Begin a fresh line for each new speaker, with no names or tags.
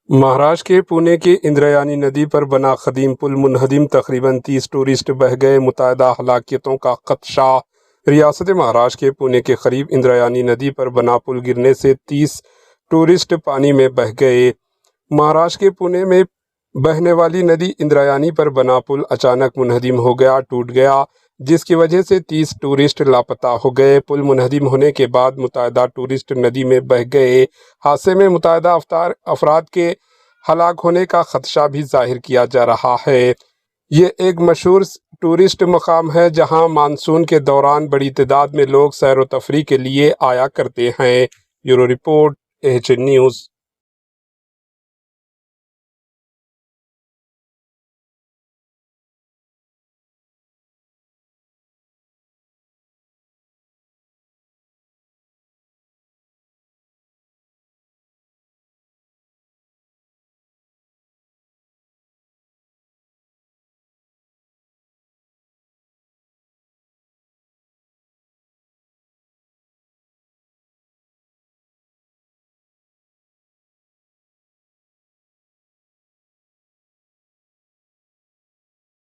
مہاراشٹر کے پونے کی اندرایانی ندی پر بنا قدیم پل منہدم، تقریباً 30 ٹورسٹ بہہ گئے، متعدد ہلاکتوں کا خدشہ۔ ریاست مہاراشٹر کے پونے کے قریب اندرایانی ندی پر بنا پل گرنے سے 30 ٹورسٹ پانی میں بہہ گئے۔ مہاراشٹر کے پونے میں بہنے والی ندی اندرایانی پر بنا پل اچانک منہدم ہو گیا، ٹوٹ گیا، جس کی وجہ سے 30 ٹورسٹ لاپتہ ہو گئے۔ پل منہدم ہونے کے بعد متعدد ٹورسٹ ندی میں بہہ گئے۔ حادثے میں متعدد افراد کے ہلاک ہونے کا خدشہ بھی ظاہر کیا جا رہا ہے۔ یہ ایک مشہور ٹورسٹ مقام ہے جہاں مانسون کے دوران بڑی تعداد میں لوگ سیر و تفریح کے لیے آیا کرتے ہیں۔ Bureau report, AHN news.